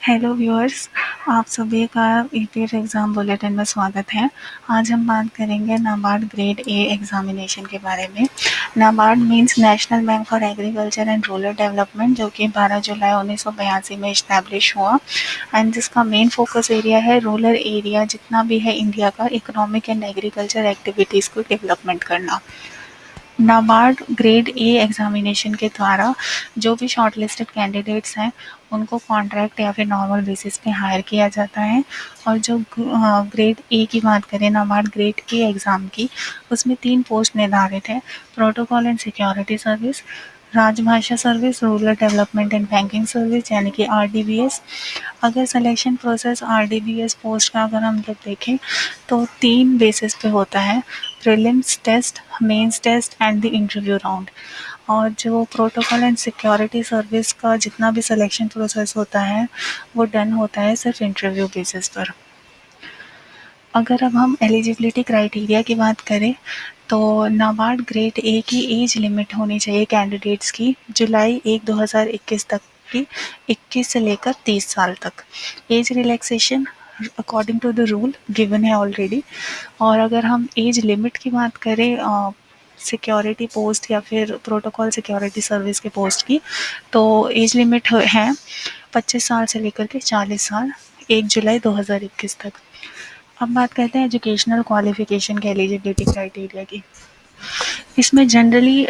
Hello viewers, आप सभी का ईपीएफ एग्ज़ाम बुलेटिन में स्वागत है। आज हम बात करेंगे नाबार्ड ग्रेड ए एग्ज़ामिनेशन के बारे में। NABARD means national bank for agriculture and rural development, जो कि 12 जुलाई 1982 में इस्टेब्लिश हुआ एंड जिसका मेन फोकस एरिया है रूरल एरिया जितना भी है इंडिया का इकोनॉमिक एंड एग्रीकल्चर एक्टिविटीज़ को डेवलपमेंट करना। नाबार्ड ग्रेड ए एग्ज़ामिनेशन के द्वारा जो भी शॉर्टलिस्टेड कैंडिडेट्स हैं उनको कॉन्ट्रैक्ट या फिर नॉर्मल बेसिस पे हायर किया जाता है। और जो ग्रेड ए की बात करें, नाबार्ड ग्रेड ए एग्ज़ाम की, उसमें 3 पोस्ट निर्धारित है: प्रोटोकॉल एंड सिक्योरिटी सर्विस, राजभाषा service, rural development and banking service यानी कि आरडीबीएस। अगर सिलेक्शन प्रोसेस आरडीबीएस पोस्ट का अगर हम लोग देखें तो 3 बेसिस पे होता है: prelims test, mains test and the interview round. और जो प्रोटोकॉल एंड सिक्योरिटी सर्विस का जितना भी सिलेक्शन प्रोसेस होता है वो डन होता है सिर्फ इंटरव्यू बेसिस पर। अगर अब हम एलिजिबिलिटी क्राइटेरिया की बात करें तो नाबार्ड ग्रेड ए की एज लिमिट होनी चाहिए कैंडिडेट्स की जुलाई 1 2021 तक की, 21 से लेकर 30 साल तक। Age relaxation according to the rule given है ऑलरेडी। और अगर हम एज लिमिट की बात करें सिक्योरिटी पोस्ट या फिर प्रोटोकॉल सिक्योरिटी सर्विस के पोस्ट की, तो एज लिमिट है 25 साल से लेकर के 40 साल, 1 जुलाई 2021 तक। अब बात करते हैं एजुकेशनल क्वालिफिकेशन के एलिजिबिलिटी क्राइटेरिया की। इसमें जनरली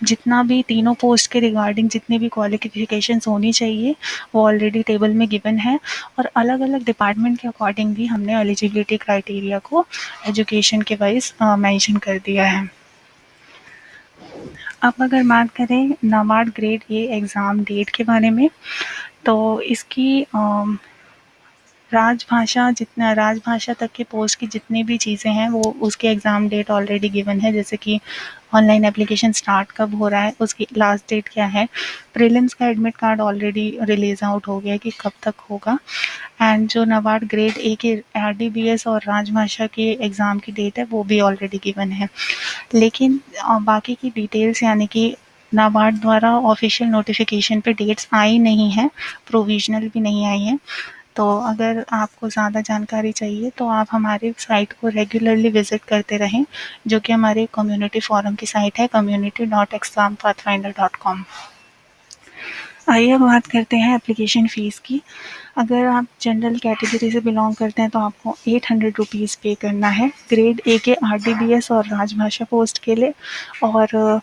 जितना भी तीनों पोस्ट के रिगार्डिंग जितनी भी क्वालिफिकेशंस होनी चाहिए वो ऑलरेडी टेबल में गिवन है, और अलग अलग डिपार्टमेंट के अकॉर्डिंग भी हमने एलिजिबिलिटी क्राइटेरिया को एजुकेशन के वाइज मेंशन कर दिया है। अब अगर बात करें NABARD grade A exam date के बारे में, तो इसकी राजभाषा तक के पोस्ट की जितनी भी चीज़ें हैं वो उसके एग्ज़ाम डेट ऑलरेडी गिवन है, जैसे कि ऑनलाइन एप्लीकेशन स्टार्ट कब हो रहा है, उसकी लास्ट डेट क्या है, प्रीलिम्स का admit card already release out हो गया कि कब तक होगा, एंड जो नाबार्ड ग्रेड ए के आरडीबीएस और राजभाषा के एग्ज़ाम की डेट है वो भी ऑलरेडी गिवन है। लेकिन बाकी की डिटेल्स यानी कि नाबार्ड द्वारा ऑफिशियल नोटिफिकेशन पे डेट्स आई नहीं है, प्रोविजनल भी नहीं आई है। तो अगर आपको ज़्यादा जानकारी चाहिए तो आप हमारी साइट को रेगुलरली विज़िट करते रहें, जो कि हमारे कम्युनिटी फोरम की साइट है community.exampathfinder.com। आइए अब बात करते हैं एप्लीकेशन फ़ीस की। अगर आप जनरल कैटेगरी से बिलोंग करते हैं तो आपको 800 रुपीज़ पे करना है ग्रेड ए के आरडीबीएस और राजभाषा पोस्ट के लिए, और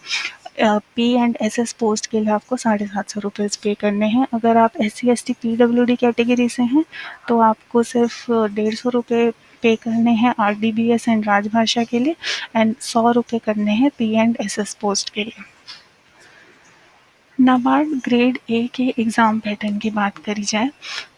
P and S S post के लिए आपको 750 रुपीज़ पे करने हैं। अगर आप SC/ST PWD कैटेगरी से हैं तो आपको सिर्फ 150 रुपये पे करने हैं आरडीबीएस एंड राजभाषा के लिए, एंड 100 रुपये करने हैं P and S S post के लिए। नाबार्ड ग्रेड ए के एग्ज़ाम पैटर्न की बात करी जाए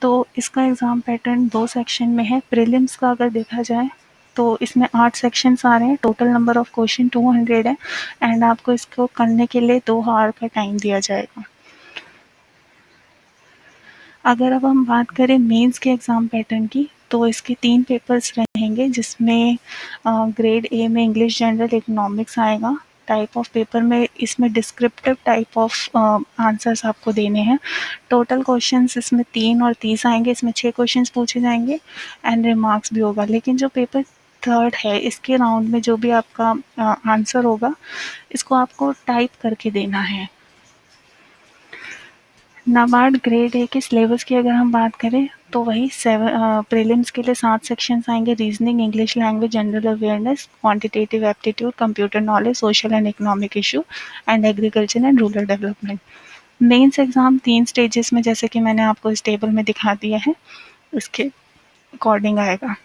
तो इसका एग्ज़ाम पैटर्न 2 सेक्शन में है। प्रीलिम्स का अगर देखा जाए तो इसमें 8 सेक्शंस आ रहे हैं, टोटल नंबर ऑफ क्वेश्चन 200 है, एंड आपको इसको करने के लिए 2 आवर का टाइम दिया जाएगा। अगर अब हम बात करें मेंस के एग्ज़ाम पैटर्न की तो इसके 3 पेपर्स रहेंगे, जिसमें ग्रेड ए में इंग्लिश जनरल इकोनॉमिक्स आएगा। टाइप ऑफ पेपर में इसमें डिस्क्रिप्टिव टाइप ऑफ आंसर्स आपको देने हैं। टोटल क्वेश्चंस इसमें 3 और 30 आएंगे, इसमें 6 क्वेश्चंस पूछे जाएंगे एंड रिमार्क्स भी होगा। लेकिन जो पेपर थर्ड है इसके राउंड में जो भी आपका आंसर होगा इसको आपको टाइप करके देना है। नाबार्ड ग्रेड ए के सिलेबस की अगर हम बात करें तो वही प्रीलिम्स के लिए 7 सेक्शंस आएंगे: reasoning, English language, general awareness, quantitative aptitude, computer knowledge, social and economic issue and agriculture and rural development. Mains exam 3 stages में, जैसे कि मैंने आपको इस टेबल में दिखा दिया है, इसके अकॉर्डिंग आएगा।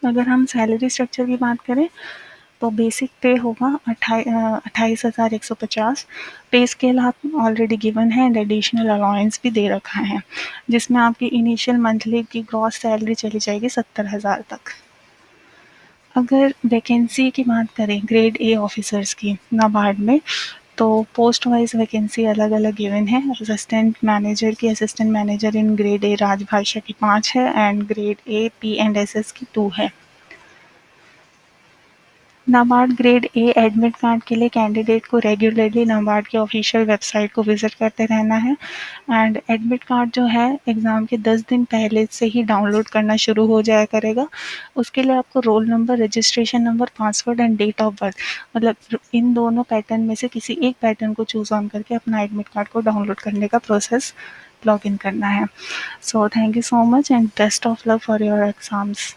अगर हम सैलरी स्ट्रक्चर की बात करें तो बेसिक पे होगा 28,150। पे स्केल आप ऑलरेडी गिवन है एंड एडिशनल अलाउंस भी दे रखा है, जिसमें आपकी इनिशियल मंथली की ग्रॉस सैलरी चली जाएगी 70,000 तक। अगर वैकेंसी की बात करें ग्रेड ए ऑफिसर्स की नाबार्ड में, तो पोस्ट वाइज वैकेंसी अलग अलग गिवन है। Assistant manager in grade A राजभाषा की 5 है and grade A P and S S की 2 है। नाबार्ड ग्रेड ए एडमिट कार्ड के लिए कैंडिडेट को रेगुलरली नाबार्ड की ऑफिशियल वेबसाइट को विजिट करते रहना है एंड एडमिट कार्ड जो है एग्ज़ाम के 10 दिन पहले से ही डाउनलोड करना शुरू हो जाया करेगा। उसके लिए आपको roll number, registration number, password and date of birth मतलब इन दोनों पैटर्न में से किसी एक पैटर्न को चूज़ ऑन करके अपना एडमिट कार्ड को डाउनलोड करने का प्रोसेस लॉग इन करना है। So thank you so much and best of luck for your exams.